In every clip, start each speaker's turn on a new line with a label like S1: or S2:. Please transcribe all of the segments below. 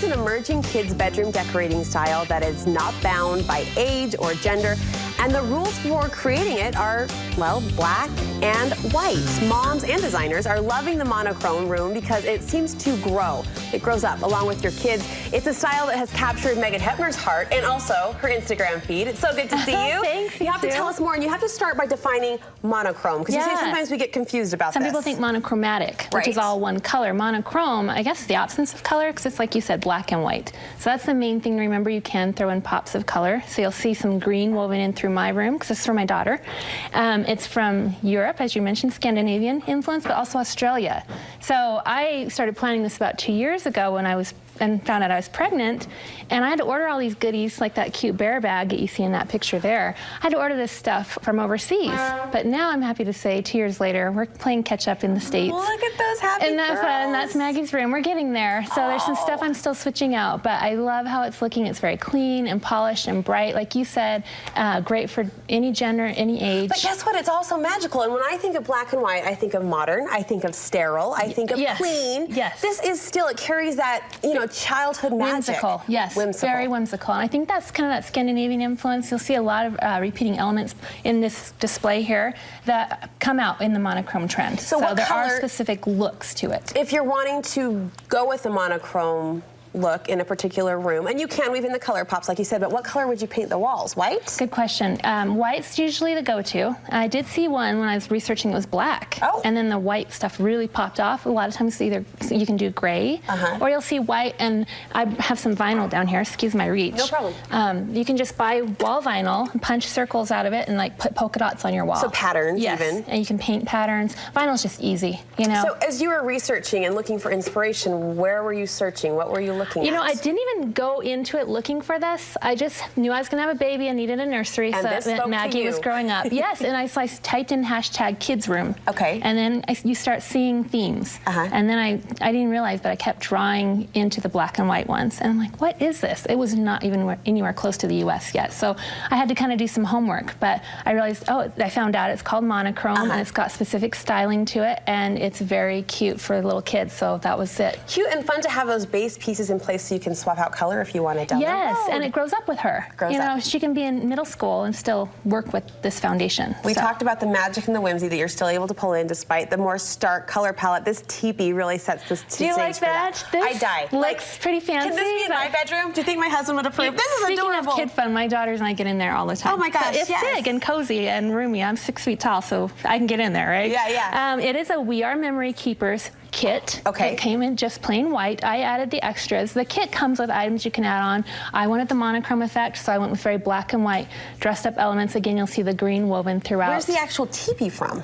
S1: is an emerging kids' bedroom decorating style that is not bound by age or gender, and the rules for creating it are, well, black and white. Moms and designers are loving the monochrome room because it seems to grow. It grows up along with your kids. It's a style that has captured Megan Hepner's heart and also her Instagram feed. It's so good to see you.
S2: Thanks.
S1: You have to tell us more, and you have to start by defining monochrome, because you say sometimes we get confused about
S2: Some people think monochromatic, which is all one color. Monochrome, I guess, is the absence of color, because it's like you said, black and white. So that's the main thing. Remember, you can throw in pops of color. So you'll see some green woven in through my room, because this is for my daughter. It's from Europe, as you mentioned, Scandinavian influence, but also Australia. So I started planning this about 2 years ago when I was found out I was pregnant, and I had to order all these goodies, like that cute bear bag that you see in that picture there. I had to order this stuff from overseas, but now I'm happy to say 2 years later, we're playing catch up in the States.
S1: Look at those happy
S2: Isn't that fun? That's Maggie's room. We're getting there. So there's some stuff I'm still switching out, but I love how it's looking. It's very clean and polished and bright, like you said, great for any gender, any age.
S1: But guess what? It's also magical. And when I think of black and white, I think of modern, I think of sterile, I think of clean.
S2: Yes.
S1: This is still, it carries that, you know, childhood magic.
S2: Whimsical, yes, whimsical. Very whimsical. And I think that's kind of that Scandinavian influence. You'll see a lot of repeating elements in this display here that come out in the monochrome trend. So there are specific looks to it.
S1: If you're wanting to go with the monochrome look in a particular room, and you can weave in the color pops like you said, but what color would you paint the walls? White?
S2: Good question. White's usually the go-to. I did see one when I was researching, it was black. And then the white stuff really popped off. A lot of times either you can do gray, or you'll see white, and I have some vinyl down here, excuse my reach.
S1: No problem.
S2: You can just buy wall vinyl, punch circles out of it, and like put polka dots on your wall.
S1: So patterns even.
S2: And you can paint patterns. Vinyl's just easy, you know.
S1: So as you were researching and looking for inspiration, where were you searching? What were you looking at?
S2: You know, I didn't even go into it looking for this. I just knew I was going to have a baby and needed a nursery,
S1: and
S2: so Maggie was growing up. Yes, and I typed in hashtag kids room. And then you start seeing themes. And then I didn't realize, but I kept drawing into the black and white ones. And I'm like, what is this? It was not even anywhere close to the US yet. So I had to kind of do some homework. But I realized, I found out it's called monochrome, and it's got specific styling to it, and it's very cute for little kids. So that was it.
S1: Cute and fun to have those base pieces in place so you can swap out color if you want it down the road.
S2: Yes, and it grows up with her. You know, she can be in middle school and still work with this foundation.
S1: We talked about the magic and the whimsy that you're still able to pull in despite the more stark color palette. This teepee really sets this stage.
S2: Do you like that?
S1: I die.
S2: Looks pretty fancy.
S1: Can this be in my bedroom? Do you think my husband would approve? This is adorable.
S2: Speaking of kid fun, my daughters and I get in there all the time.
S1: Oh my gosh,
S2: so it's big and cozy and roomy. I'm 6 feet tall, so I can get in there, right?
S1: Yeah.
S2: It is a We Are Memory Keepers kit. It came in just plain white. I added the extras. The kit comes with items you can add on. I wanted the monochrome effect, so I went with very black and white dressed up elements. Again, you'll see the green woven throughout.
S1: Where's the actual teepee from?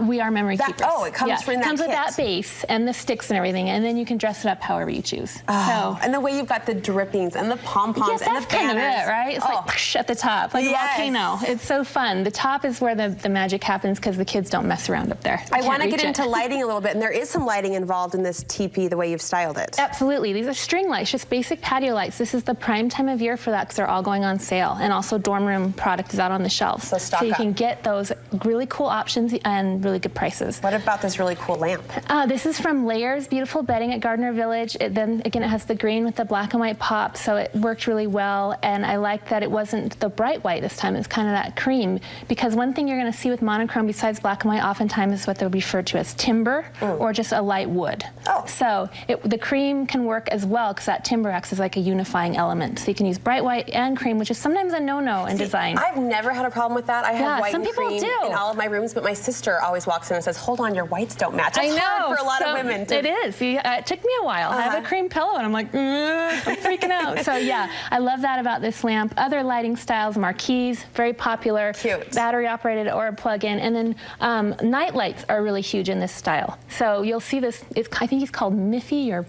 S2: We Are Memory Keepers.
S1: Oh, it comes from that
S2: comes
S1: kit.
S2: with that base and the sticks and everything, and then you can dress it up however you choose.
S1: And the way you've got the drippings and the pom-poms and the banners.
S2: That's kind of it, right? It's like at the top, like a volcano. It's so fun. The top is where the magic happens because the kids don't mess around up there.
S1: I want to get into lighting a little bit, and there is some lighting involved in this teepee, the way you've styled it.
S2: Absolutely. These are string lights, just basic patio lights. This is the prime time of year for that because they're all going on sale. And also dorm room product is out on the shelves.
S1: So stock up.
S2: You can get those really cool options and really good prices.
S1: What about this really cool lamp?
S2: This is from Layers Beautiful Bedding at Gardner Village. Then again, it has the green with the black and white pop, so it worked really well. And I like that it wasn't the bright white this time. It's kind of that cream, because one thing you're going to see with monochrome besides black and white oftentimes is what they'll refer to as timber or just a light wood. So the cream can work as well because that timber acts as like a unifying element. So you can use bright white and cream, which is sometimes a no-no in design.
S1: I've never had a problem with that. I have white and cream
S2: do.
S1: in all of my rooms, but my sister always walks in and says, hold on, your whites don't match. It's hard for a lot of women.
S2: It is. It took me a while. I have a cream pillow and I'm like, I'm freaking out. So yeah, I love that about this lamp. Other lighting styles, marquees, very popular.
S1: Cute.
S2: Battery operated or plug-in. And then night lights are really huge in this style. So you'll see this, I think he's called Miffy or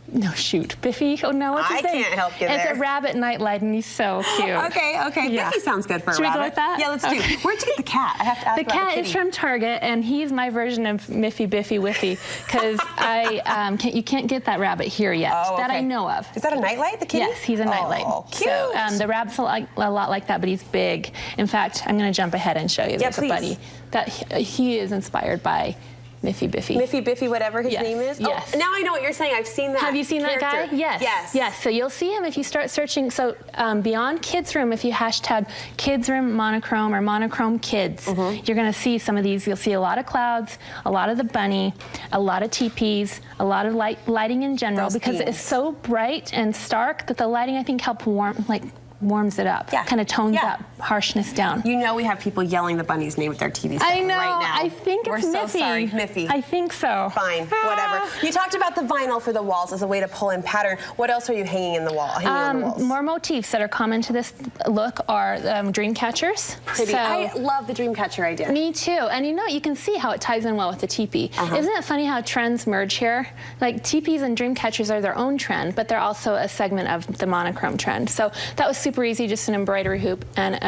S2: No, shoot. Biffy? Oh, no, what's his name?
S1: I can't help you there.
S2: It's a rabbit nightlight, and he's so cute.
S1: Okay. Yeah. Biffy sounds good for a rabbit.
S2: Should we go with that?
S1: Yeah, let's do it. Where'd you get the cat? I have to ask
S2: about the cat is from Target, and he's my version of Miffy, Biffy, Whiffy, because you can't get that rabbit here yet, that I know of.
S1: Is that a nightlight, the kitty?
S2: Yes, he's a nightlight.
S1: Oh, cute.
S2: So the rabbit's a lot like that, but he's big. In fact, I'm going to jump ahead and show you.
S1: Yeah,
S2: There's a buddy that he is inspired by Miffy Biffy.
S1: Miffy Biffy, whatever his name is?
S2: Yes.
S1: Oh, now I know what you're saying. I've seen that.
S2: Have you seen that guy? Yes.
S1: Yes.
S2: Yes. So you'll see him if you start searching. So beyond Kids Room, if you hashtag Kids Room Monochrome or Monochrome Kids, you're going to see some of these. You'll see a lot of clouds, a lot of the bunny, a lot of teepees, a lot of lighting in general, because it's so bright and stark that the lighting, I think, helps warms it up, kind of tones up harshness down.
S1: You know we have people yelling the bunny's name with their TV
S2: I know,
S1: right now.
S2: I think it's
S1: We're
S2: Miffy.
S1: so sorry, Miffy.
S2: I think so.
S1: Fine, whatever. You talked about the vinyl for the walls as a way to pull in pattern. What else are you hanging in the wall? On the walls?
S2: More motifs that are common to this look are dream catchers.
S1: Pretty. So, I love the dream catcher idea.
S2: Me too. And you know, you can see how it ties in well with the teepee. Isn't it funny how trends merge here? Like teepees and dream catchers are their own trend, but they're also a segment of the monochrome trend. So that was super easy, just an embroidery hoop and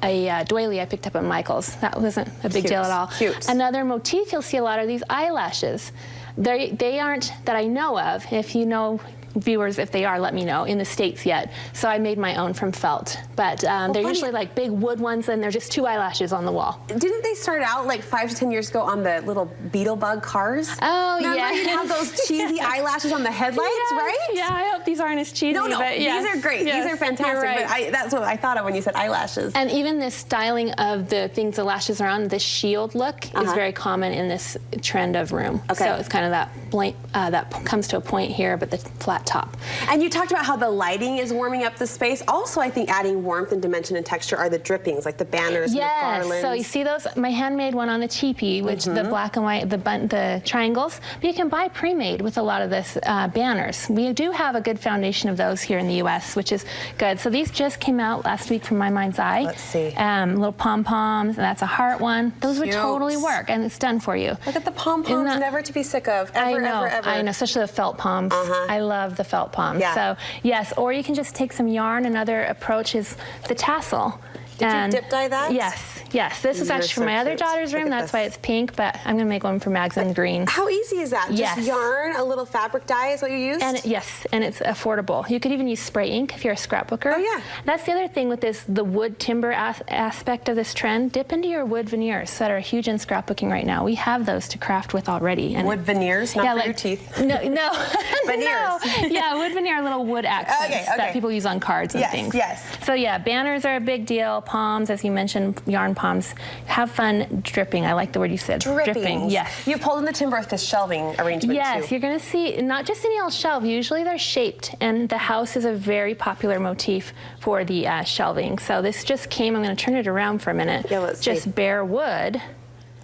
S2: a doily I picked up at Michael's. That wasn't a big deal at all.
S1: Cute.
S2: Another motif, you'll see a lot of these eyelashes. They aren't, that I know of. If you know, viewers, if they are, let me know, in the States yet. So I made my own from felt. But they're usually like big wood ones, and they're just 2 eyelashes on the wall.
S1: Didn't they start out like 5 to 10 years ago on the little beetle bug cars?
S2: Oh,
S1: Remember
S2: yeah.
S1: you'd have those cheesy eyelashes on the headlights, right?
S2: Yeah, I hope these aren't as cheesy.
S1: No,
S2: but
S1: these are great.
S2: Yes,
S1: these are fantastic.
S2: right.
S1: But that's what I thought of when you said eyelashes.
S2: And even this styling of the things the lashes are on, this shield look, is very common in this trend of room.
S1: Okay.
S2: So it's kind of that blank, that comes to a point here, but the flat top.
S1: And you talked about how the lighting is warming up the space. Also, I think adding warmth and dimension and texture are the drippings, like the banners and the garlands.
S2: So you see those? My handmade one on the teepee, which the black and white, the triangles. But you can buy pre-made with a lot of this banners. We do have a good foundation of those here in the U.S., which is good. So these just came out last week from My Mind's Eye.
S1: Let's see.
S2: Little pom-poms, and that's a heart one. Those would totally work, and it's done for you.
S1: Look at the pom-poms, never to be sick of, ever, ever.
S2: I know, especially the felt poms. I love the felt poms. So yes, or you can just take some yarn. Another approach is the tassel.
S1: Did you dip dye that?
S2: Yes. This is actually for my other daughter's room. That's why it's pink, but I'm going to make one for Mags in green.
S1: How easy is that?
S2: Yes.
S1: Just yarn, a little fabric dye is what you use?
S2: And yes, and it's affordable. You could even use spray ink if you're a scrapbooker.
S1: Oh, yeah.
S2: That's the other thing with this, the wood timber aspect of this trend. Dip into your wood veneers that are huge in scrapbooking right now. We have those to craft with already. And
S1: wood veneers, not for your teeth?
S2: No.
S1: Veneers.
S2: No. Yeah, wood veneer are little wood accents that people use on cards and things.
S1: Yes.
S2: So yeah, banners are a big deal. Poms, as you mentioned, yarn poms. Have fun dripping. I like the word you said. Dripping. Yes.
S1: You pulled in the timber with this shelving arrangement
S2: Yes,
S1: too.
S2: you're going to see not just any old shelf. Usually they're shaped, and the house is a very popular motif for the shelving. So this just came. I'm going to turn it around for a minute.
S1: Yeah, let's
S2: just
S1: see.
S2: bare wood.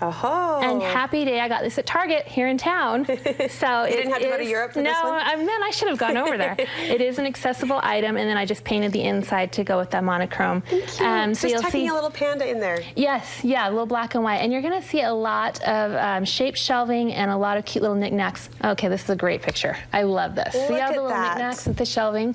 S1: Oh.
S2: And happy day, I got this at Target here in town. So
S1: you didn't have to go to Europe for this one?
S2: No, man, I should have gone over there. It is an accessible item, and then I just painted the inside to go with that monochrome.
S1: So just tucking a little panda in there.
S2: Yes, yeah, a little black and white. And you're going to see a lot of shaped shelving and a lot of cute little knickknacks. Okay, this is a great picture. I love this. See all the little knickknacks with the shelving?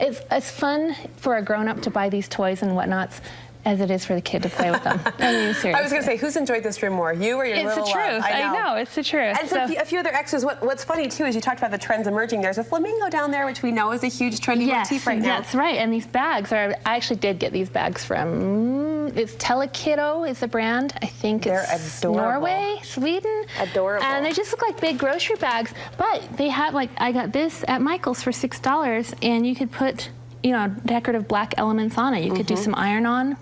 S2: It's fun for a grown-up to buy these toys and whatnots as it is for the kid to play with them. I mean, seriously.
S1: I was going to say, who's enjoyed this room more, you or your little
S2: It's the truth.
S1: love?
S2: I know, it's the truth.
S1: And so a few other extras. What's funny, too, is you talked about the trends emerging. There's a flamingo down there, which we know is a huge trendy motif right now.
S2: That's right. And these bags are, I actually did get these bags from, it's Telekiddo is the brand. I think it's Norway, Sweden.
S1: Adorable.
S2: And they just look like big grocery bags. But they have, like, I got this at Michael's for $6, and you could put, you know, decorative black elements on it. You could do some iron-on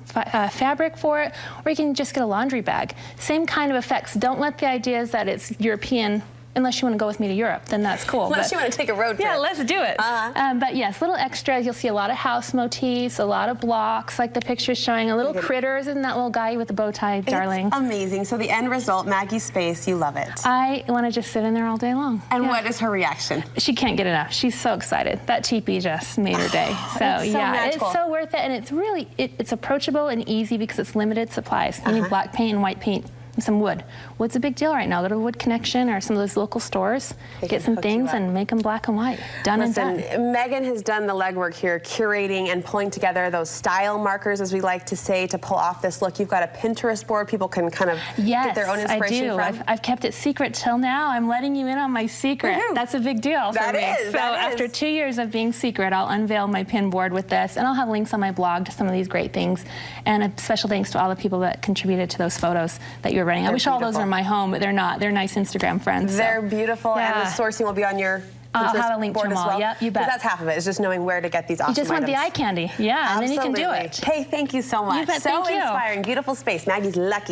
S2: fabric for it, or you can just get a laundry bag. Same kind of effects. Don't let the ideas that it's European, unless you want to go with me to Europe, then that's cool.
S1: Unless you want to take a road trip.
S2: Yeah, let's do it. But yes, little extras. You'll see a lot of house motifs, a lot of blocks, like the picture's showing, a little critters, and that little guy with the bow tie, darling.
S1: It's amazing. So the end result, Maggie's space, you love it.
S2: I want to just sit in there all day long.
S1: And what is her reaction?
S2: She can't get enough. She's so excited. That teepee just made her day. So yeah,
S1: magical.
S2: It's so worth it, and it's really, it's approachable and easy because it's limited supplies. You need black paint and white paint. And some wood. Wood's a big deal right now. Go to Wood Connection or some of those local stores, get some things and make them black and white. Done and done.
S1: Megan has done the legwork here, curating and pulling together those style markers, as we like to say, to pull off this look. You've got a Pinterest board people can kind of get their own inspiration from.
S2: Yes, I do. I've kept it secret till now. I'm letting you in on my secret. That's a big deal for me. So after 2 years of being secret, I'll unveil my pin board with this, and I'll have links on my blog to some of these great things. And a special thanks to all the people that contributed to those photos that you you're running. I wish all those were in my home, but they're not. They're nice Instagram friends.
S1: They're beautiful, and the sourcing will be on your
S2: I'll have a link to them all. Yep, you bet.
S1: That's half of it, is just knowing where to get these awesome
S2: You just want the eye candy. Yeah, and then you can do it.
S1: Hey, thank you so much.
S2: You bet,
S1: so
S2: thank you.
S1: inspiring. Beautiful space. Maggie's lucky.